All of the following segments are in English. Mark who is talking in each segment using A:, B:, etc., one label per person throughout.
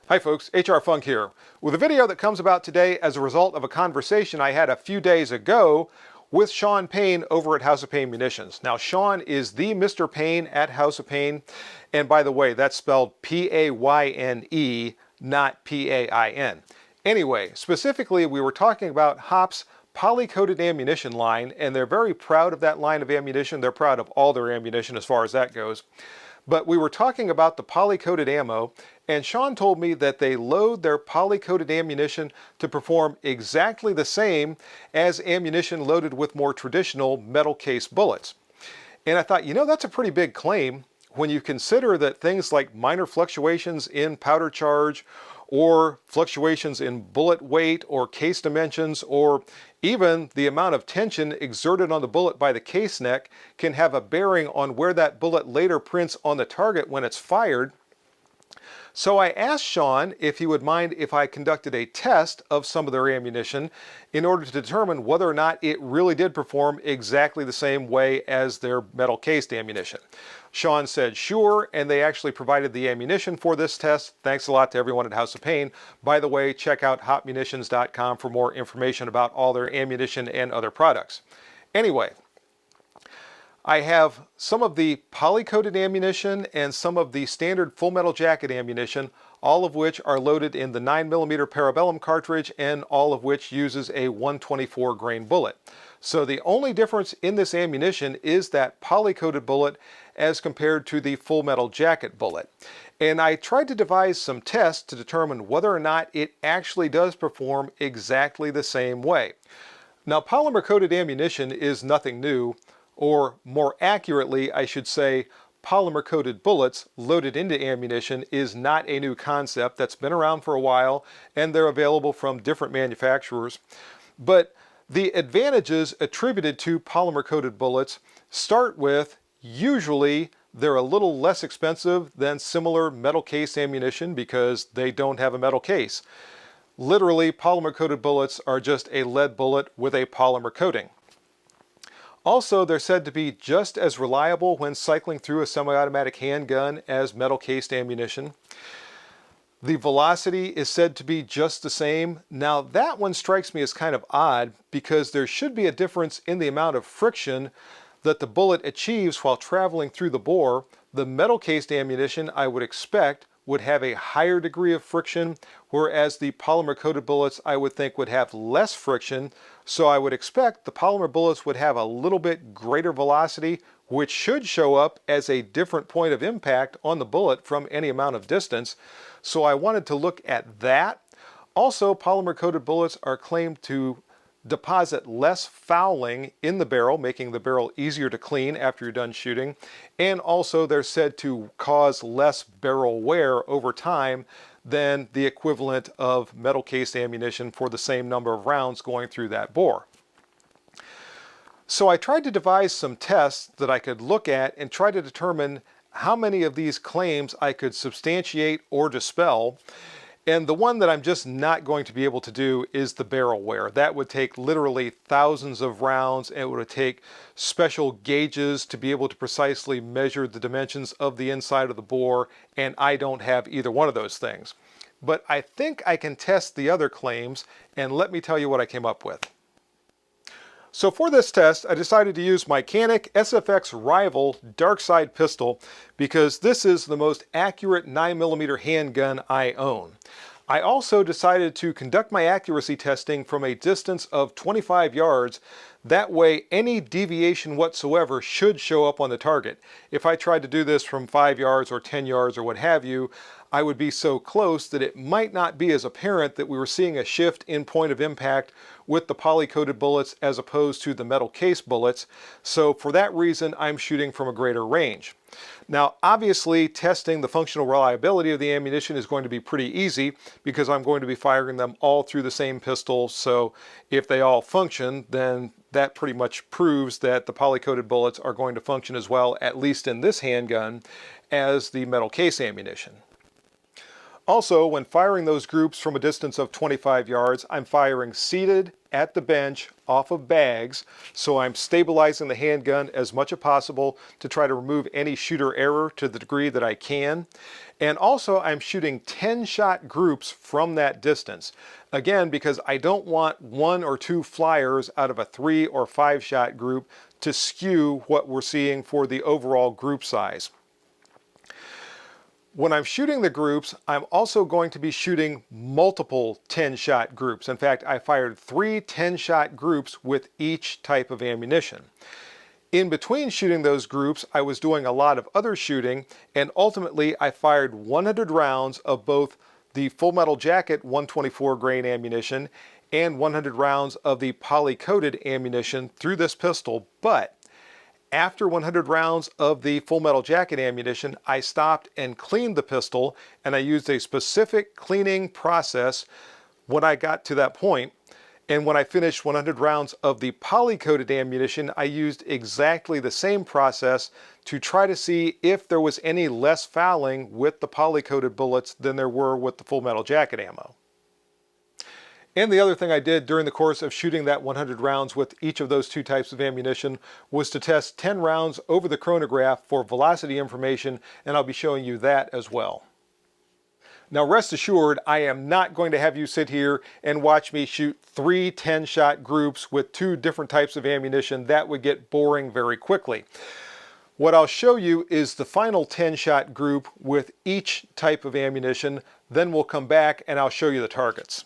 A: Hi folks, HR Funk here, with a video that comes about today as a result of a conversation I had a few days ago with Sean Payne over at House of Payne Munitions. Now Sean is the Mr. Payne at House of Payne, and by the way, that's spelled P-A-Y-N-E, not P-A-I-N. Anyway, specifically we were talking about Hop's poly-coated ammunition line, and they're very proud of that line of ammunition. They're proud of all their ammunition as far as that goes. But we were talking about the poly-coated ammo, and Sean told me that they load their poly-coated ammunition to perform exactly the same as ammunition loaded with more traditional metal case bullets. And I thought, you know, that's a pretty big claim when you consider that things like minor fluctuations in powder charge or fluctuations in bullet weight or case dimensions or even the amount of tension exerted on the bullet by the case neck can have a bearing on where that bullet later prints on the target when it's fired. So I asked Sean if he would mind if I conducted a test of some of their ammunition in order to determine whether or not it really did perform exactly the same way as their metal cased ammunition. Sean said sure, and they actually provided the ammunition for this test. Thanks a lot to everyone at House of Payne. By the way, check out hopmunitions.com for more information about all their ammunition and other products. Anyway, I have some of the poly-coated ammunition and some of the standard full metal jacket ammunition, all of which are loaded in the 9mm Parabellum cartridge and all of which uses a 124 grain bullet. So the only difference in this ammunition is that poly-coated bullet as compared to the full metal jacket bullet. And I tried to devise some tests to determine whether or not it actually does perform exactly the same way. Now, polymer-coated ammunition is nothing new, or more accurately, I should say, polymer-coated bullets loaded into ammunition is not a new concept. That's been around for a while, and they're available from different manufacturers. But the advantages attributed to polymer-coated bullets start with, usually, they're a little less expensive than similar metal case ammunition because they don't have a metal case. Literally, polymer-coated bullets are just a lead bullet with a polymer coating. Also, they're said to be just as reliable when cycling through a semi-automatic handgun as metal-cased ammunition. The velocity is said to be just the same. Now, that one strikes me as kind of odd because there should be a difference in the amount of friction that the bullet achieves while traveling through the bore. The metal-cased ammunition, I would expect, would have a higher degree of friction, whereas the polymer-coated bullets I would think would have less friction. So I would expect the polymer bullets would have a little bit greater velocity, which should show up as a different point of impact on the bullet from any amount of distance. So I wanted to look at that. Also, polymer-coated bullets are claimed to deposit less fouling in the barrel, making the barrel easier to clean after you're done shooting. And also they're said to cause less barrel wear over time than the equivalent of metal cased ammunition for the same number of rounds going through that bore. So I tried to devise some tests that I could look at and try to determine how many of these claims I could substantiate or dispel. And the one that I'm just not going to be able to do is the barrel wear. That would take literally thousands of rounds, and it would take special gauges to be able to precisely measure the dimensions of the inside of the bore, and I don't have either one of those things. But I think I can test the other claims, and let me tell you what I came up with. So for this test, I decided to use my Canik SFX Rival Dark Side pistol because this is the most accurate 9mm handgun I own. I also decided to conduct my accuracy testing from a distance of 25 yards. That way, any deviation whatsoever should show up on the target. If I tried to do this from 5 yards or 10 yards or what have you, I would be so close that it might not be as apparent that we were seeing a shift in point of impact with the poly-coated bullets as opposed to the metal case bullets. So for that reason, I'm shooting from a greater range. Now, obviously, testing the functional reliability of the ammunition is going to be pretty easy because I'm going to be firing them all through the same pistol. So if they all function, then that pretty much proves that the poly-coated bullets are going to function as well, at least in this handgun, as the metal case ammunition. Also, when firing those groups from a distance of 25 yards, I'm firing seated at the bench off of bags, so I'm stabilizing the handgun as much as possible to try to remove any shooter error to the degree that I can. And also, I'm shooting 10-shot groups from that distance. Again, because I don't want 1 or 2 flyers out of a 3 or 5-shot group to skew what we're seeing for the overall group size. When I'm shooting the groups, I'm also going to be shooting multiple 10-shot groups. In fact, I fired 3 10-shot groups with each type of ammunition. In between shooting those groups, I was doing a lot of other shooting, and ultimately I fired 100 rounds of both the Full Metal Jacket 124 grain ammunition and 100 rounds of the poly-coated ammunition through this pistol. But after 100 rounds of the Full Metal Jacket ammunition, I stopped and cleaned the pistol, and I used a specific cleaning process when I got to that point. And when I finished 100 rounds of the poly-coated ammunition, I used exactly the same process to try to see if there was any less fouling with the poly-coated bullets than there were with the Full Metal Jacket ammo. And the other thing I did during the course of shooting that 100 rounds with each of those 2 types of ammunition was to test 10 rounds over the chronograph for velocity information, and I'll be showing you that as well. Now rest assured, I am not going to have you sit here and watch me shoot 3 10-shot groups with 2 different types of ammunition. That would get boring very quickly. What I'll show you is the final 10-shot group with each type of ammunition. Then we'll come back and I'll show you the targets.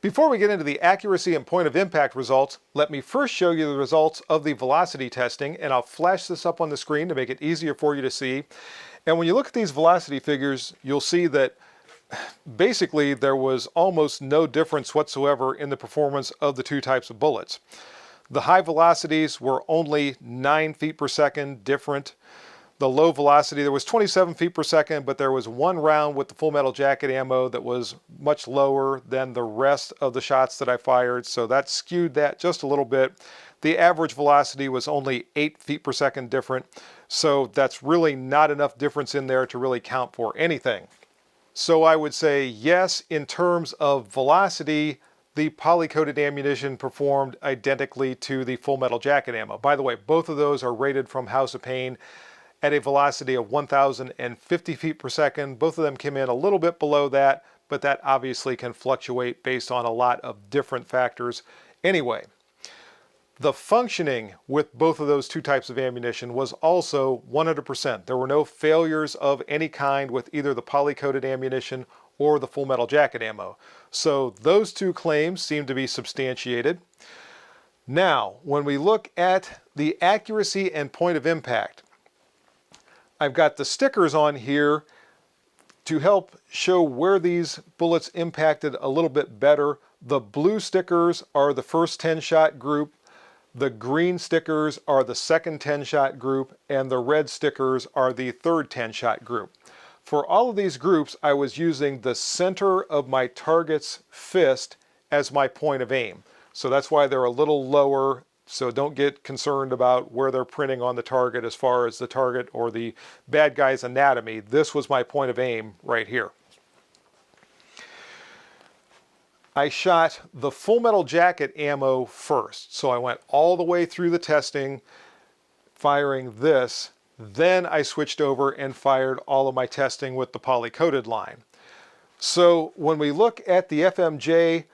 A: Before we get into the accuracy and point of impact results, let me first show you the results of the velocity testing, and I'll flash this up on the screen to make it easier for you to see. And when you look at these velocity figures, you'll see that basically there was almost no difference whatsoever in the performance of the 2 types of bullets. The high velocities were only 9 feet per second different. The low velocity, there was 27 feet per second, but there was 1 round with the Full Metal Jacket ammo that was much lower than the rest of the shots that I fired, so that skewed that just a little bit. The average velocity was only 8 feet per second different, so that's really not enough difference in there to really count for anything. So I would say yes, in terms of velocity, the poly-coated ammunition performed identically to the Full Metal Jacket ammo. By the way, both of those are rated from House of Pain at a velocity of 1,050 feet per second. Both of them came in a little bit below that, but that obviously can fluctuate based on a lot of different factors. Anyway, the functioning with both of those 2 types of ammunition was also 100%. There were no failures of any kind with either the poly-coated ammunition or the Full Metal Jacket ammo. So those 2 claims seem to be substantiated. Now, when we look at the accuracy and point of impact, I've got the stickers on here to help show where these bullets impacted a little bit better. The blue stickers are the first 10-shot group, the green stickers are the second 10-shot group, and the red stickers are the third 10-shot group. For all of these groups, I was using the center of my target's fist as my point of aim. So that's why they're a little lower. So don't get concerned about where they're printing on the target as far as the target or the bad guy's anatomy. This was my point of aim right here. I shot the Full Metal Jacket ammo first. So I went all the way through the testing, firing this. Then I switched over and fired all of my testing with the poly-coated line. So when we look at the FMJ,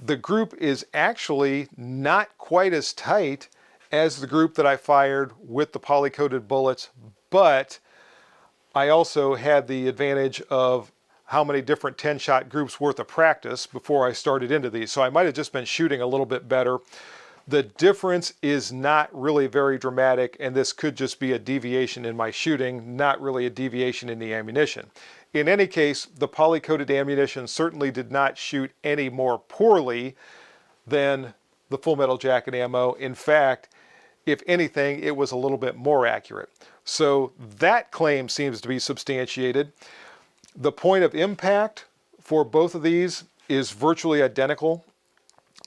A: the group is actually not quite as tight as the group that I fired with the poly-coated bullets, but I also had the advantage of how many different 10-shot groups worth of practice before I started into these. So I might have just been shooting a little bit better. The difference is not really very dramatic, and this could just be a deviation in my shooting, not really a deviation in the ammunition. In any case, the poly-coated ammunition certainly did not shoot any more poorly than the Full Metal Jacket ammo. In fact, if anything, it was a little bit more accurate. So that claim seems to be substantiated. The point of impact for both of these is virtually identical.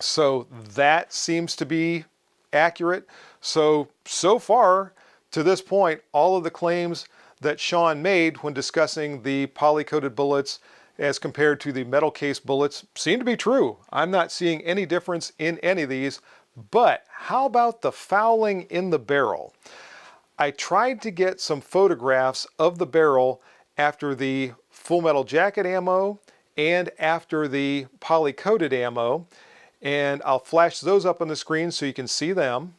A: So that seems to be accurate. So far to this point, all of the claims that Sean made when discussing the poly-coated bullets as compared to the metal case bullets seem to be true. I'm not seeing any difference in any of these, but how about the fouling in the barrel? I tried to get some photographs of the barrel after the Full Metal Jacket ammo and after the poly-coated ammo, and I'll flash those up on the screen so you can see them.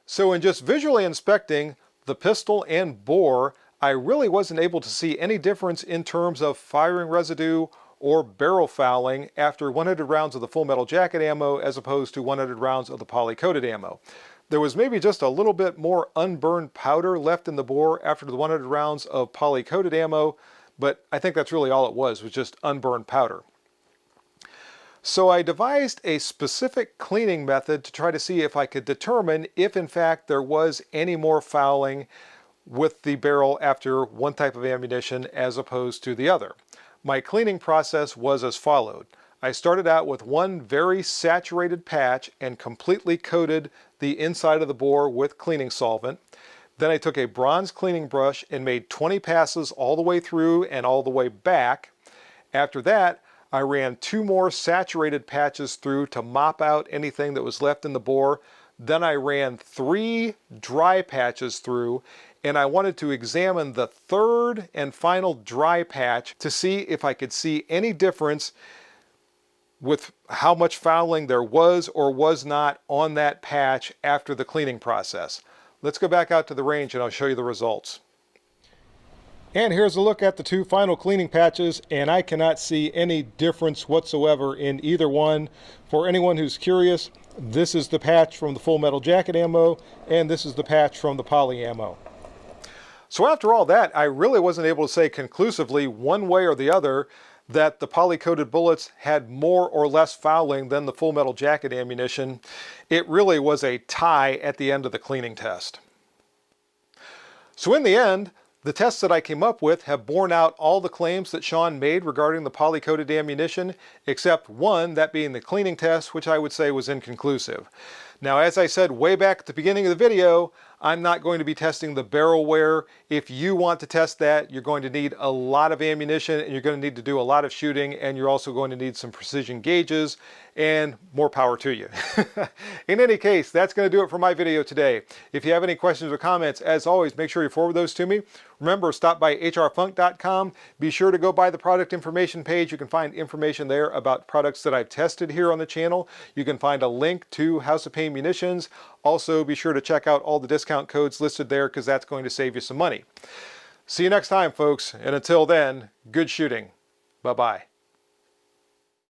A: So in just visually inspecting the pistol and bore, I really wasn't able to see any difference in terms of firing residue or barrel fouling after 100 rounds of the Full Metal Jacket ammo as opposed to 100 rounds of the poly-coated ammo. There was maybe just a little bit more unburned powder left in the bore after the 100 rounds of poly-coated ammo, but I think that's really all it was just unburned powder. So I devised a specific cleaning method to try to see if I could determine if in fact there was any more fouling with the barrel after one type of ammunition as opposed to the other. My cleaning process was as followed. I started out with one very saturated patch and completely coated the inside of the bore with cleaning solvent. Then I took a bronze cleaning brush and made 20 passes all the way through and all the way back. After that, I ran 2 more saturated patches through to mop out anything that was left in the bore. Then I ran 3 dry patches through, and I wanted to examine the third and final dry patch to see if I could see any difference with how much fouling there was or was not on that patch after the cleaning process. Let's go back out to the range and I'll show you the results. And here's a look at the 2 final cleaning patches, and I cannot see any difference whatsoever in either one. For anyone who's curious, this is the patch from the Full Metal Jacket ammo, and this is the patch from the poly ammo. So after all that, I really wasn't able to say conclusively one way or the other that the poly-coated bullets had more or less fouling than the Full Metal Jacket ammunition. It really was a tie at the end of the cleaning test. So in the end, the tests that I came up with have borne out all the claims that Sean made regarding the poly-coated ammunition, except one, that being the cleaning test, which I would say was inconclusive. Now, as I said way back at the beginning of the video, I'm not going to be testing the barrel wear. If you want to test that, you're going to need a lot of ammunition and you're going to need to do a lot of shooting, and you're also going to need some precision gauges, and more power to you. In any case, that's going to do it for my video today. If you have any questions or comments, as always, make sure you forward those to me. Remember, stop by hrfunk.com. Be sure to go by the product information page. You can find information there about products that I've tested here on the channel. You can find a link to House of Pain Munitions. Also, be sure to check out all the discount codes listed there because that's going to save you some money. See you next time, folks, and until then, good shooting. Bye-bye.